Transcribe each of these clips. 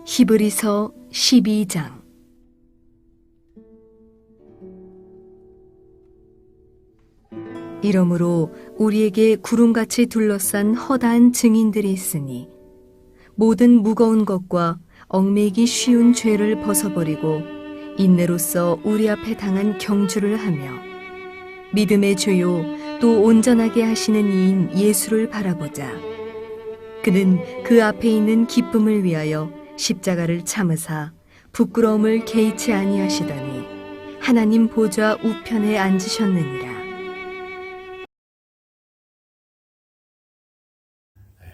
히브리서 12장. 이러므로 우리에게 구름같이 둘러싼 허다한 증인들이 있으니 모든 무거운 것과 얽매이기 쉬운 죄를 벗어버리고 인내로써 우리 앞에 당한 경주를 하며 믿음의 주요 또 온전하게 하시는 이인 예수를 바라보자. 그는 그 앞에 있는 기쁨을 위하여 십자가를 참으사 부끄러움을 개의치 아니하시더니 하나님 보좌 우편에 앉으셨느니라.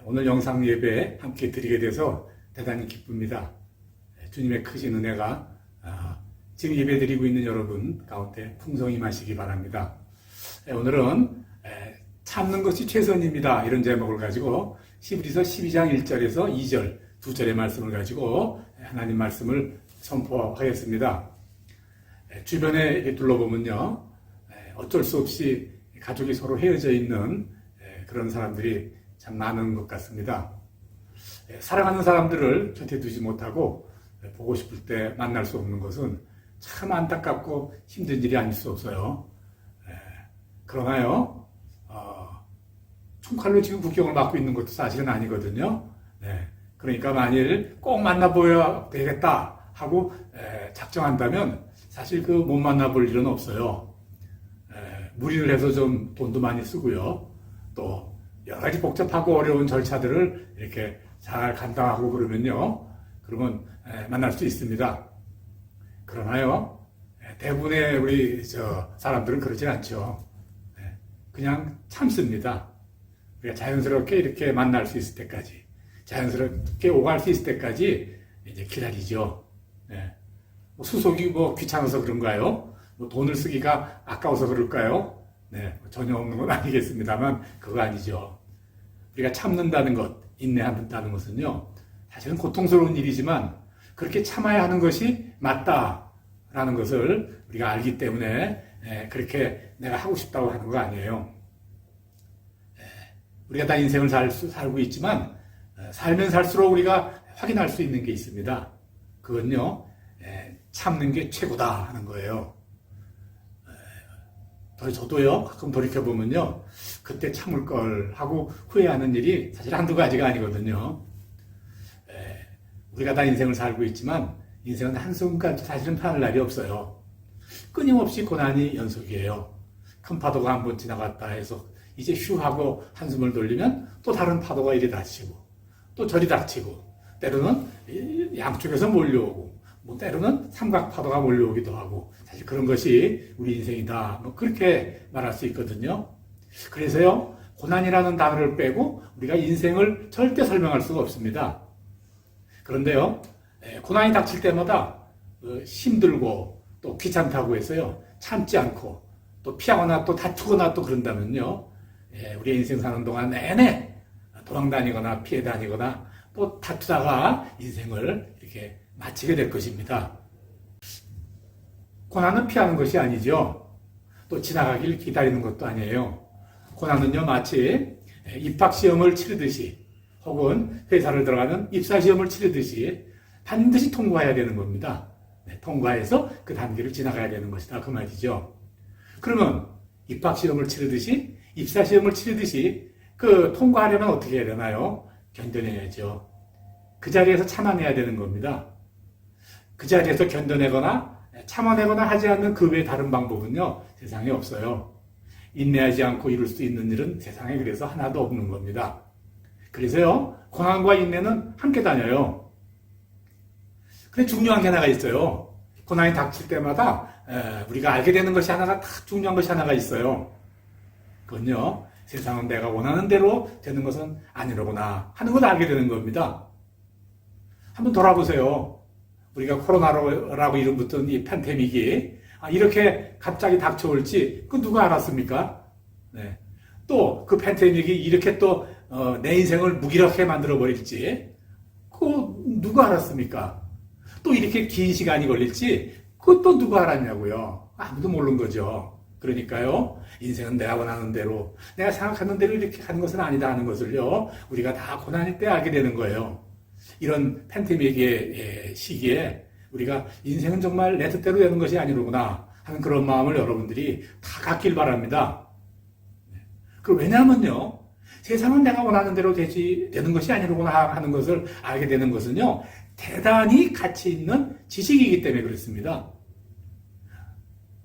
오늘 영상 예배 함께 드리게 돼서 대단히 기쁩니다. 주님의 크신 은혜가 지금 예배 드리고 있는 여러분 가운데 풍성히 마시기 바랍니다. 오늘은 참는 것이 최선입니다. 이런 제목을 가지고 히브리서 12장 1절에서 2절 두 절의 말씀을 가지고 하나님 말씀을 선포하겠습니다. 주변에 이렇게 둘러보면요, 어쩔 수 없이 가족이 서로 헤어져 있는 그런 사람들이 참 많은 것 같습니다. 사랑하는 사람들을 곁에 두지 못하고 보고 싶을 때 만날 수 없는 것은 참 안타깝고 힘든 일이 아닐 수 없어요. 그러나요, 총칼로 지금 국경을 막고 있는 것도 사실은 아니거든요. 그러니까 만일 꼭 만나보야 되겠다 하고 작정한다면 사실 그 못 만나볼 일은 없어요. 무리를 해서 좀 돈도 많이 쓰고요. 또 여러 가지 복잡하고 어려운 절차들을 이렇게 잘 감당하고 그러면 만날 수 있습니다. 그러나요, 대부분의 우리 사람들은 그러진 않죠. 그냥 참습니다. 우리가 자연스럽게 이렇게 만날 수 있을 때까지, 자연스럽게 오갈 수 있을 때까지 이제 기다리죠. 수속이 귀찮아서 그런가요? 돈을 쓰기가 아까워서 그럴까요? 전혀 없는 건 아니겠습니다만 그거 아니죠. 우리가 참는다는 것, 인내한다는 것은요, 사실은 고통스러운 일이지만 그렇게 참아야 하는 것이 맞다라는 것을 우리가 알기 때문에 그렇게 내가 하고 싶다고 하는 거 아니에요. 우리가 다 인생을 살고 있지만 살면 살수록 우리가 확인할 수 있는 게 있습니다. 그건요, 참는 게 최고다 하는 거예요. 저도요, 가끔 돌이켜보면요, 그때 참을 걸 하고 후회하는 일이 사실 한두 가지가 아니거든요. 우리가 다 인생을 살고 있지만 인생은 한순간도 사실은 편할 날이 없어요. 끊임없이 고난이 연속이에요. 큰 파도가 한번 지나갔다 해서 이제 휴 하고 한숨을 돌리면 또 다른 파도가 이리 닥치고 또 저리 닥치고 때로는 양쪽에서 몰려오고 때로는 삼각파도가 몰려오기도 하고 사실 그런 것이 우리 인생이다. 그렇게 말할 수 있거든요. 그래서요, 고난이라는 단어를 빼고 우리가 인생을 절대 설명할 수가 없습니다. 그런데요, 고난이 닥칠 때마다 힘들고 또 귀찮다고 해서요, 참지 않고 또 피하거나 또 다투거나 또 그런다면요, 우리 인생 사는 동안 내내 도망다니거나 피해 다니거나 또 다투다가 인생을 이렇게 마치게 될 것입니다. 고난은 피하는 것이 아니죠. 또 지나가길 기다리는 것도 아니에요. 고난은요, 마치 입학시험을 치르듯이 혹은 회사를 들어가는 입사시험을 치르듯이 반드시 통과해야 되는 겁니다. 통과해서 그 단계를 지나가야 되는 것이다. 그 말이죠. 그러면 입학시험을 치르듯이 입사시험을 치르듯이 그 통과하려면 어떻게 해야 되나요? 견뎌내야죠. 그 자리에서 참아내야 되는 겁니다. 그 자리에서 견뎌내거나 참아내거나 하지 않는 그 외에 다른 방법은요, 세상에 없어요. 인내하지 않고 이룰 수 있는 일은 세상에 그래서 하나도 없는 겁니다. 그래서요, 고난과 인내는 함께 다녀요. 근데 중요한 게 하나가 있어요. 고난이 닥칠 때마다 우리가 알게 되는 것이 하나가 딱 중요한 것이 하나가 있어요. 그건요, 세상은 내가 원하는 대로 되는 것은 아니로구나 하는 걸 알게 되는 겁니다. 한번 돌아보세요. 우리가 코로나라고 이름 붙은 이 팬데믹이 이렇게 갑자기 닥쳐올지 그 누가 알았습니까? 또 그 팬데믹이 이렇게 또 내 인생을 무기력하게 만들어 버릴지 그 누가 알았습니까? 또 이렇게 긴 시간이 걸릴지 그것도 누가 알았냐고요. 아무도 모르는 거죠. 그러니까요, 인생은 내가 원하는 대로, 내가 생각하는 대로 이렇게 하는 것은 아니다 하는 것을요, 우리가 다 고난일 때 알게 되는 거예요. 이런 팬데믹의 시기에 우리가 인생은 정말 내 뜻대로 되는 것이 아니로구나 하는 그런 마음을 여러분들이 다 갖길 바랍니다. 왜냐하면요, 세상은 내가 원하는 대로 되는 것이 아니로구나 하는 것을 알게 되는 것은요, 대단히 가치 있는 지식이기 때문에 그렇습니다.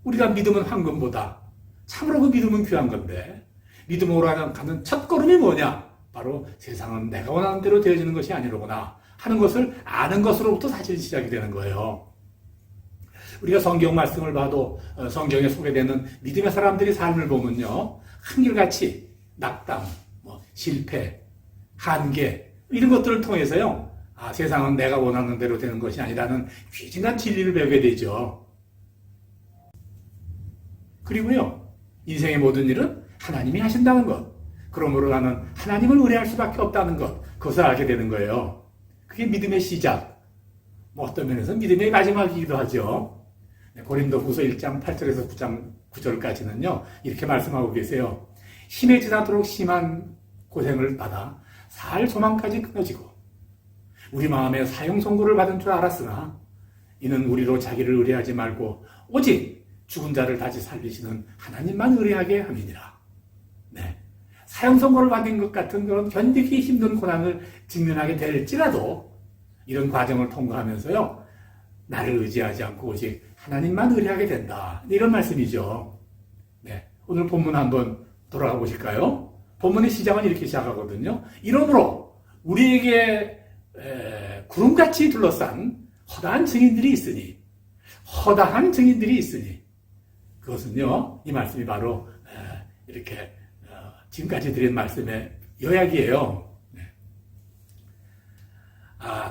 우리가 믿음은 황금보다 참으로 그 믿음은 귀한 건데, 믿음으로 가는 첫 걸음이 뭐냐? 바로 세상은 내가 원하는 대로 되어지는 것이 아니로구나 하는 것을 아는 것으로부터 사실 시작이 되는 거예요. 우리가 성경 말씀을 봐도 성경에 소개되는 믿음의 사람들의 삶을 보면요, 한결같이 낙담, 실패, 한계 이런 것들을 통해서요, 세상은 내가 원하는 대로 되는 것이 아니라는 귀중한 진리를 배우게 되죠. 그리고요, 인생의 모든 일은 하나님이 하신다는 것, 그러므로 나는 하나님을 의뢰할 수밖에 없다는 것, 그것을 알게 되는 거예요. 그게 믿음의 시작, 어떤 면에서 믿음의 마지막이기도 하죠. 고린도후서 1장 8절에서 9장 9절까지는요, 이렇게 말씀하고 계세요. 힘에 지나도록 심한 고생을 받아 살 소망까지 끊어지고 우리 마음에 사형 선고를 받은 줄 알았으나 이는 우리로 자기를 의뢰하지 말고 오직 죽은 자를 다시 살리시는 하나님만 의뢰하게 함이니라. 네. 사형 선고를 받은 것 같은 그런 견디기 힘든 고난을 직면하게 될지라도 이런 과정을 통과하면서요, 나를 의지하지 않고 오직 하나님만 의뢰하게 된다. 이런 말씀이죠. 네. 오늘 본문 한번 돌아가 보실까요? 본문의 시작은 이렇게 시작하거든요. 이러므로 우리에게 구름같이 둘러싼 허다한 증인들이 있으니, 허다한 증인들이 있으니, 그것은요, 이 말씀이 바로 이렇게 지금까지 드린 말씀의 요약이에요. 네.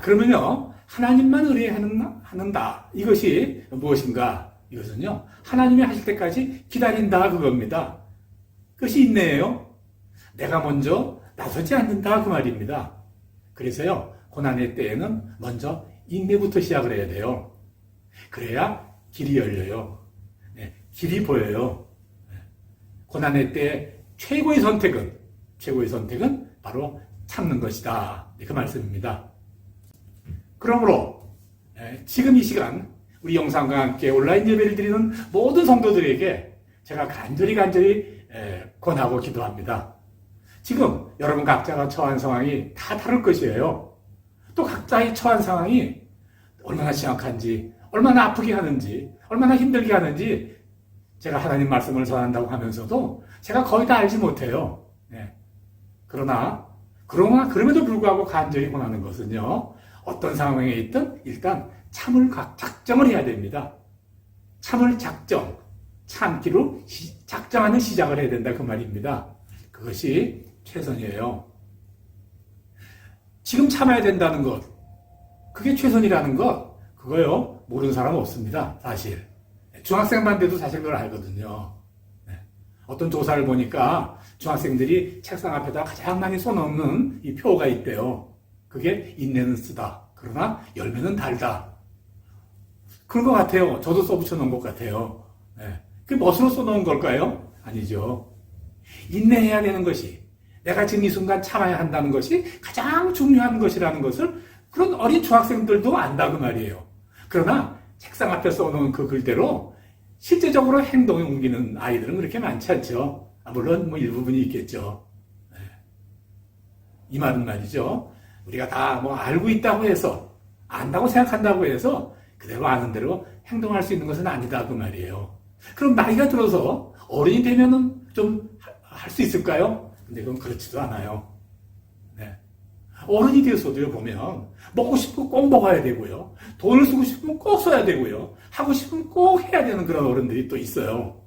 그러면요, 하나님만 의뢰하는다. 이것이 무엇인가? 이것은요, 하나님이 하실 때까지 기다린다. 그겁니다. 그것이 인내예요. 내가 먼저 나서지 않는다. 그 말입니다. 그래서요, 고난의 때에는 먼저 인내부터 시작을 해야 돼요. 그래야 길이 열려요. 네, 길이 보여요. 네. 고난의 때 최고의 선택은 바로 참는 것이다. 네, 그 말씀입니다. 그러므로 지금 이 시간 우리 영상과 함께 온라인 예배를 드리는 모든 성도들에게 제가 간절히 권하고 기도합니다. 지금 여러분 각자가 처한 상황이 다 다를 것이에요. 또 각자의 처한 상황이 얼마나 심각한지, 얼마나 아프게 하는지, 얼마나 힘들게 하는지 제가 하나님 말씀을 전한다고 하면서도 제가 거의 다 알지 못해요. 네. 그럼에도 불구하고 간절히 권하는 것은요, 어떤 상황에 있든 일단 작정을 해야 됩니다. 참기로 작정하는 시작을 해야 된다. 그 말입니다. 그것이 최선이에요. 지금 참아야 된다는 것, 그게 최선이라는 것, 그거요, 모르는 사람 없습니다. 사실. 중학생만 돼도 사실 그걸 알거든요. 네. 어떤 조사를 보니까 중학생들이 책상 앞에다 가장 많이 써놓는 이 표가 있대요. 그게 인내는 쓰다. 그러나 열매는 달다. 그런 것 같아요. 저도 써붙여 놓은 것 같아요. 네. 그게 멋으로 써놓은 걸까요? 아니죠. 인내해야 되는 것이, 내가 지금 이 순간 참아야 한다는 것이 가장 중요한 것이라는 것을 그런 어린 중학생들도 안다. 그 말이에요. 그러나 책상 앞에 써놓은 그 글대로 실제적으로 행동에 옮기는 아이들은 그렇게 많지 않죠. 물론 일부분이 있겠죠. 네. 이 말은 말이죠, 우리가 다 알고 있다고 해서, 안다고 생각한다고 해서 그대로 아는 대로 행동할 수 있는 것은 아니다. 그 말이에요. 그럼 나이가 들어서 어른이 되면은 좀 할 수 있을까요? 근데 그건 그렇지도 않아요. 네. 어른이 되어서도요, 보면 먹고 싶으면 꼭 먹어야 되고요, 돈을 쓰고 싶으면 꼭 써야 되고요, 하고 싶으면 꼭 해야 되는 그런 어른들이 또 있어요.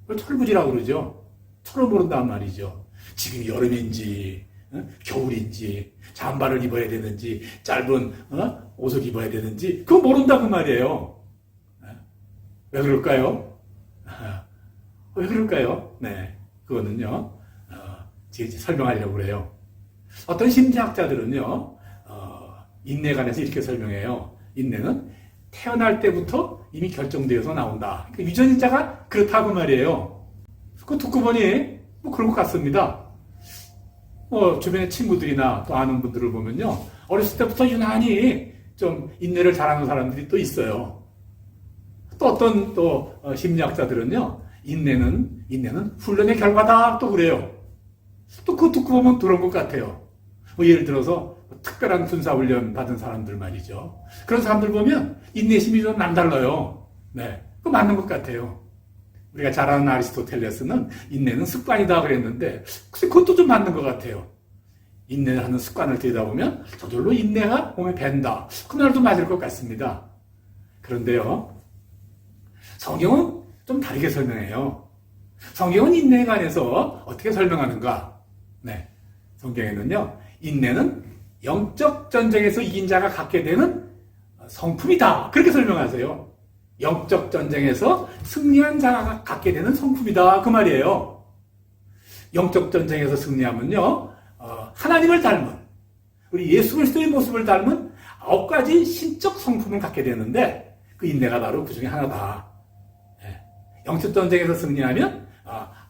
그걸 철부지라고 그러죠. 철을 모른단 말이죠. 지금 여름인지 겨울인지 잠바를 입어야 되는지 짧은 옷을 입어야 되는지 그거 모른다. 그 말이에요. 왜 그럴까요? 왜 그럴까요? 네, 그거는요, 제가 설명하려고 그래요. 어떤 심리학자들은요, 인내에 관해서 이렇게 설명해요. 인내는 태어날 때부터 이미 결정되어서 나온다. 그러니까 유전자가 그렇다고 말이에요. 그거 듣고 보니 그런 것 같습니다. 주변의 친구들이나 또 아는 분들을 보면요. 어렸을 때부터 유난히 좀 인내를 잘하는 사람들이 또 있어요. 또 어떤 심리학자들은요. 인내는 훈련의 결과다 또 그래요. 또 그거 듣고 보면 그런 것 같아요. 예를 들어서 특별한 군사훈련 받은 사람들 말이죠. 그런 사람들 보면 인내심이 좀 남달라요. 네, 그거 맞는 것 같아요. 우리가 잘 아는 아리스토텔레스는 인내는 습관이다 그랬는데 글쎄 그것도 좀 맞는 것 같아요. 인내하는 습관을 들이다 보면 저절로 인내가 몸에 밴다. 그 말도 맞을 것 같습니다. 그런데요. 성경은 좀 다르게 설명해요. 성경은 인내에 관해서 어떻게 설명하는가? 네, 성경에는요. 인내는 영적 전쟁에서 이긴 자가 갖게 되는 성품이다. 그렇게 설명하세요. 영적 전쟁에서 승리한 자가 갖게 되는 성품이다. 그 말이에요. 영적 전쟁에서 승리하면요. 하나님을 닮은 우리 예수 그리스도의 모습을 닮은 9가지 신적 성품을 갖게 되는데 그 인내가 바로 그 중에 하나다. 영적 전쟁에서 승리하면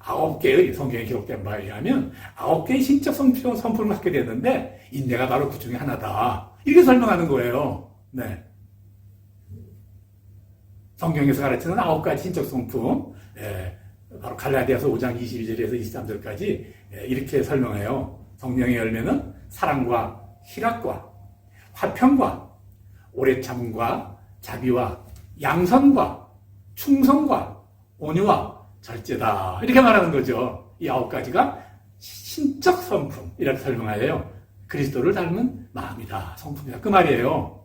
9개의 성경에 기록된 바에 의하면 9개의 신적 성품을 갖게 되는데 인내가 바로 그 중에 하나다. 이렇게 설명하는 거예요. 네. 성경에서 가르치는 9가지 신적 성품, 바로 갈라디아서 5장 22절에서 23절까지 이렇게 설명해요. 성령의 열매는 사랑과 희락과 화평과 오래 참음과 자비와 양선과 충성과 온유와 절제다. 이렇게 말하는 거죠. 이 9가지가 신적 성품, 이렇게 설명하여요. 그리스도를 닮은 마음이다. 성품이다. 그 말이에요.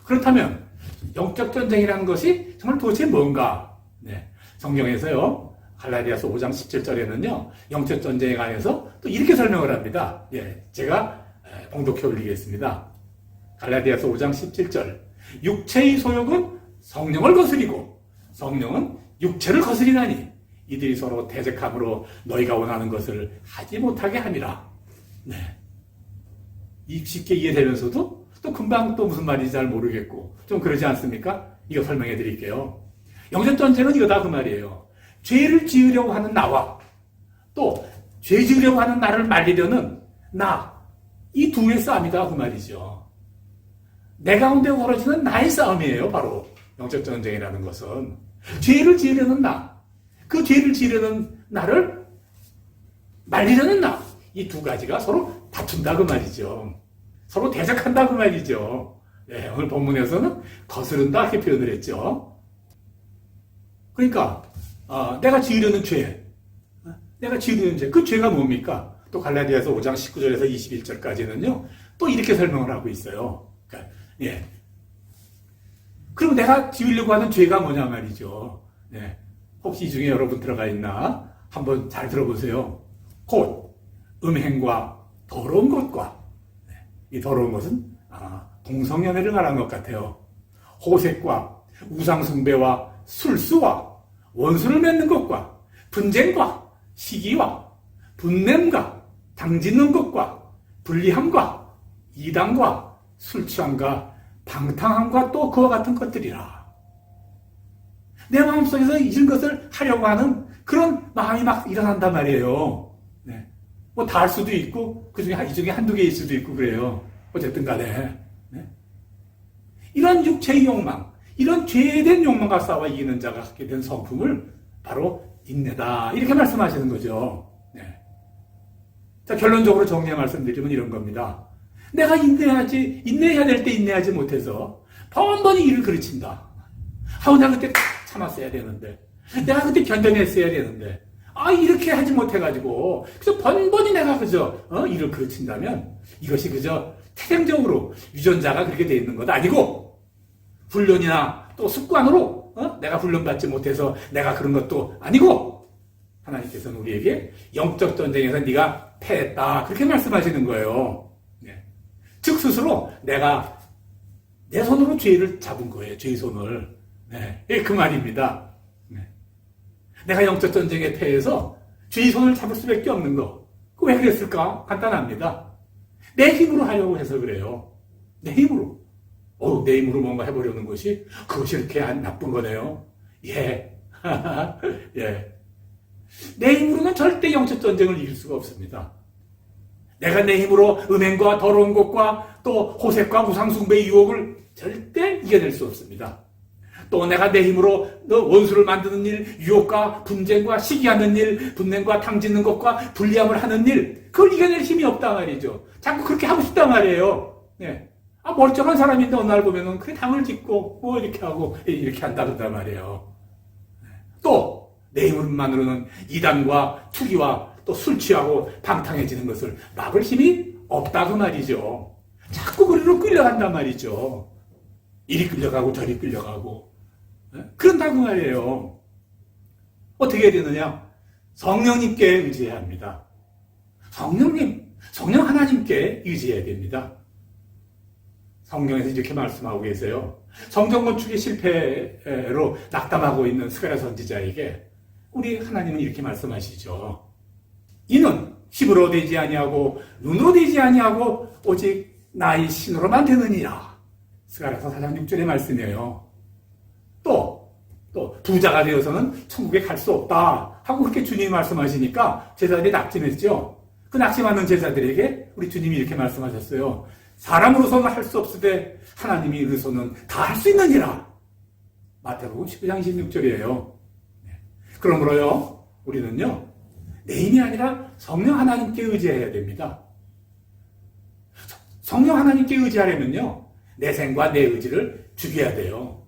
그렇다면 영적 전쟁이라는 것이 정말 도대체 뭔가? 네. 성경에서요. 갈라디아서 5장 17절에는요. 영적 전쟁에 관해서 또 이렇게 설명을 합니다. 제가 봉독해 올리겠습니다. 갈라디아서 5장 17절. 육체의 소욕은 성령을 거스리고 성령은 육체를 거스리나니 이들이 서로 대적함으로 너희가 원하는 것을 하지 못하게 함이라. 네. 쉽게 이해되면서도 또 금방 또 무슨 말인지 잘 모르겠고 좀 그러지 않습니까? 이거 설명해 드릴게요. 영적 전쟁은 이거다 그 말이에요. 죄를 지으려고 하는 나와 또 죄 지으려고 하는 나를 말리려는 나, 이 둘의 싸움이다 그 말이죠. 내 가운데 벌어지는 나의 싸움이에요. 바로 영적 전쟁이라는 것은 죄를 지으려는 나, 그 죄를 지으려는 나를 말리려는 나, 이 두 가지가 서로 다툰다 그 말이죠. 서로 대적한다 그 말이죠. 네, 오늘 본문에서는 거스른다 이렇게 표현을 했죠. 그러니까 내가 지으려는 죄, 그 죄가 뭡니까? 또 갈라디아서 5장 19절에서 21절까지는요. 또 이렇게 설명을 하고 있어요. 그러니까, 그럼 내가 지으려고 하는 죄가 뭐냐 말이죠. 네. 혹시 이 중에 여러분 들어가 있나? 한번 잘 들어보세요. 곧 음행과 더러운 것과 이 더러운 것은 동성연애를 말하는 것 같아요. 호색과 우상숭배와 술수와 원수를 맺는 것과 분쟁과 시기와 분냄과 당짓는 것과 불리함과 이단과 술취함과 방탕함과 또 그와 같은 것들이라. 내 마음속에서 이런 것을 하려고 하는 그런 마음이 막 일어난단 말이에요. 네. 뭐 다 할 수도 있고 이 중에 한두 개일 수도 있고 그래요. 어쨌든 간에 이런 육체의 욕망, 이런 죄된 욕망과 싸워 이기는 자가 갖게 된 성품을 바로 인내다. 이렇게 말씀하시는 거죠. 네. 자, 결론적으로 정리해 말씀드리면 이런 겁니다. 내가 인내해야 될 때 인내하지 못해서 번번이 일을 그르친다. 내가 그때 참았어야 되는데, 내가 그때 견뎌냈어야 되는데, 이렇게 하지 못해가지고, 그저 번번이 내가 일을 그르친다면, 이것이 태생적으로 유전자가 그렇게 돼 있는 것 아니고, 훈련이나 또 습관으로, 내가 훈련받지 못해서 내가 그런 것도 아니고, 하나님께서는 우리에게 영적 전쟁에서 네가 패했다. 그렇게 말씀하시는 거예요. 네. 즉, 스스로 내가 내 손으로 죄를 잡은 거예요. 죄의 손을. 네. 그 말입니다. 네. 내가 영적 전쟁에 패해서 죄의 손을 잡을 수밖에 없는 거. 왜 그랬을까? 간단합니다. 내 힘으로 하려고 해서 그래요. 내 힘으로. 내 힘으로 뭔가 해보려는 것이 그것이 이렇게 나쁜 거네요. 예. 예. 내 힘으로는 절대 영적 전쟁을 이길 수가 없습니다. 내가 내 힘으로 음행과 더러운 것과 또 호색과 우상숭배의 유혹을 절대 이겨낼 수 없습니다. 또 내가 내 힘으로 너 원수를 만드는 일, 유혹과 분쟁과 시기하는 일, 분냄과 탕짓는 것과 불리함을 하는 일, 그걸 이겨낼 힘이 없단 말이죠. 자꾸 그렇게 하고 싶단 말이에요. 네. 멀쩡한 사람인데 어느 날 보면은 그게 당을 짓고 뭐 이렇게 하고 이렇게 한다 그런단 말이에요. 또 내 힘으로만으로는 이단과 투기와 또 술 취하고 방탕해지는 것을 막을 힘이 없다고 말이죠. 자꾸 그리로 끌려간단 말이죠. 이리 끌려가고 저리 끌려가고 그런다고 말이에요. 어떻게 해야 되느냐? 성령님께 의지해야 합니다. 성령 하나님께 의지해야 됩니다. 성경에서 이렇게 말씀하고 계세요. 성전 건축의 실패로 낙담하고 있는 스가랴 선지자에게 우리 하나님은 이렇게 말씀하시죠. 이는 힘으로 되지 아니하고 눈으로 되지 아니하고 오직 나의 신으로만 되느니라. 스가랴서 4장 6절의 말씀이에요. 또 부자가 되어서는 천국에 갈 수 없다 하고 그렇게 주님이 말씀하시니까 제자들이 낙심했죠. 그 낙심하는 제자들에게 우리 주님이 이렇게 말씀하셨어요. 사람으로서는 할 수 없으되 하나님이 이르소는 다 할 수 있느니라. 마태복음 19장 16절이에요. 그러므로요, 우리는요, 내 힘이 아니라 성령 하나님께 의지해야 됩니다. 성령 하나님께 의지하려면요, 내 생과 내 의지를 죽여야 돼요.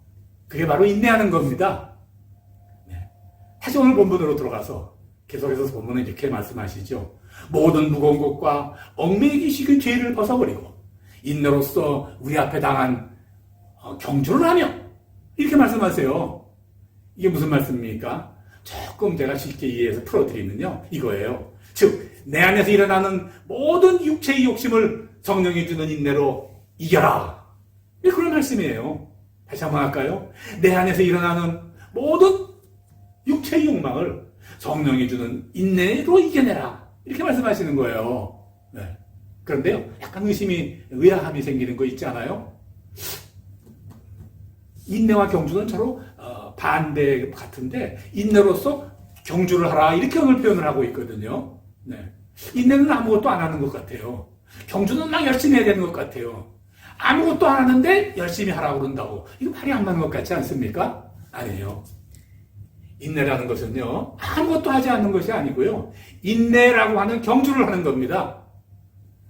그게 바로 인내하는 겁니다. 다시 오늘 본문으로 들어가서 계속해서 본문은 이렇게 말씀하시죠. 모든 무거운 것과 얽매이기 쉬운 죄를 벗어버리고 인내로서 우리 앞에 당한 경주를 하며 이렇게 말씀하세요. 이게 무슨 말씀입니까? 조금 제가 쉽게 이해해서 풀어드리면요, 이거예요. 즉, 내 안에서 일어나는 모든 육체의 욕심을 성령이 주는 인내로 이겨라. 그런 말씀이에요. 다시 한번 할까요? 내 안에서 일어나는 모든 육체의 욕망을 성령이 주는 인내로 이겨내라. 이렇게 말씀하시는 거예요. 네. 그런데요, 약간 의아함이 생기는 거 있지 않아요? 인내와 경주는 서로 반대 같은데 인내로서 경주를 하라 이렇게 오늘 표현을 하고 있거든요. 네. 인내는 아무것도 안 하는 것 같아요. 경주는 막 열심히 해야 되는 것 같아요. 아무것도 안 하는데 열심히 하라고 그런다고. 이거 말이 안 맞는 것 같지 않습니까? 아니에요. 인내라는 것은요, 아무것도 하지 않는 것이 아니고요, 인내라고 하는 경주를 하는 겁니다.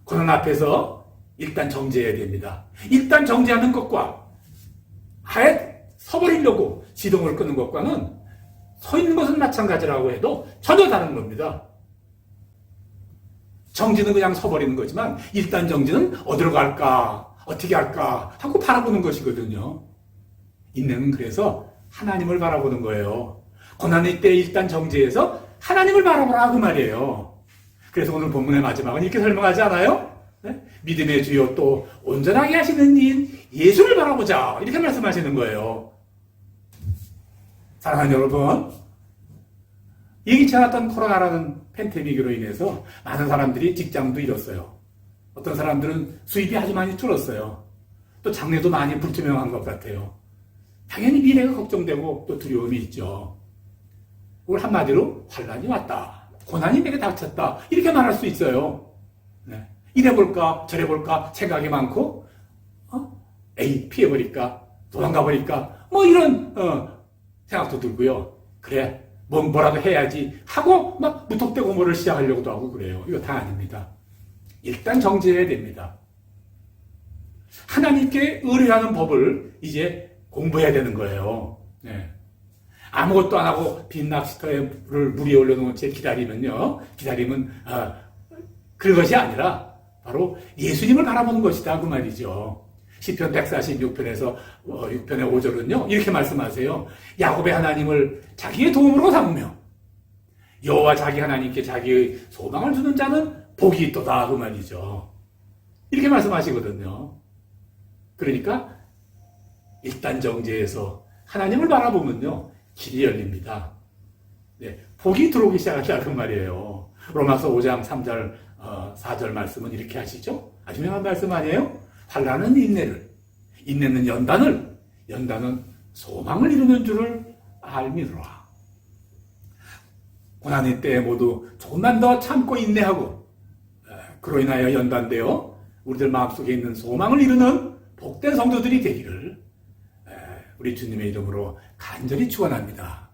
고난 앞에서 일단 정지해야 됩니다. 일단 정지하는 것과 아예 서버리려고 시동을 끄는 것과는 서 있는 것은 마찬가지라고 해도 전혀 다른 겁니다. 정지는 그냥 서버리는 거지만 일단 정지는 어디로 갈까, 어떻게 할까 하고 바라보는 것이거든요. 인내는 그래서 하나님을 바라보는 거예요. 고난의 때 일단 정지해서 하나님을 바라보라 그 말이에요. 그래서 오늘 본문의 마지막은 이렇게 설명하지 않아요? 네? 믿음의 주요 또 온전하게 하시는 인 예수를 바라보자 이렇게 말씀하시는 거예요. 사랑하는 여러분, 예기치 않았던 코로나라는 팬데믹으로 인해서 많은 사람들이 직장도 잃었어요. 어떤 사람들은 수입이 아주 많이 줄었어요. 또 장래도 많이 불투명한 것 같아요. 당연히 미래가 걱정되고 또 두려움이 있죠. 그걸 한마디로 환란이 왔다, 고난이 내게 닥쳤다 이렇게 말할 수 있어요. 네. 이래볼까 저래볼까 생각이 많고 에이 피해버릴까 도망가버릴까 뭐 이런 생각도 들고요. 그래 뭐라도 해야지 하고 막 무턱대고 뭐를 시작하려고도 하고 그래요. 이거 다 아닙니다. 일단 정지해야 됩니다. 하나님께 의뢰하는 법을 이제 공부해야 되는 거예요. 네. 아무것도 안 하고 빈 낚시터를 물에 올려놓은 채 기다리면 그것이 아니라 바로 예수님을 바라보는 것이다 그 말이죠. 시편 146편에서 6편의 5절은요 이렇게 말씀하세요. 야곱의 하나님을 자기의 도움으로 삼으며 여호와 자기 하나님께 자기의 소망을 주는 자는 복이 있도다 그 말이죠. 이렇게 말씀하시거든요. 그러니까 일단 정지해서 하나님을 바라보면요 길이 열립니다. 네, 복이 들어오기 시작한다 그 말이에요. 로마서 5장 3절 4절 말씀은 이렇게 하시죠. 아주 유명한 말씀 아니에요? 환난은 인내를, 인내는 연단을, 연단은 소망을 이루는 줄을 알미노라. 고난의 때에 모두 조금만 더 참고 인내하고 그로 인하여 연단되어 우리들 마음속에 있는 소망을 이루는 복된 성도들이 되기를 우리 주님의 이름으로 간절히 축원합니다.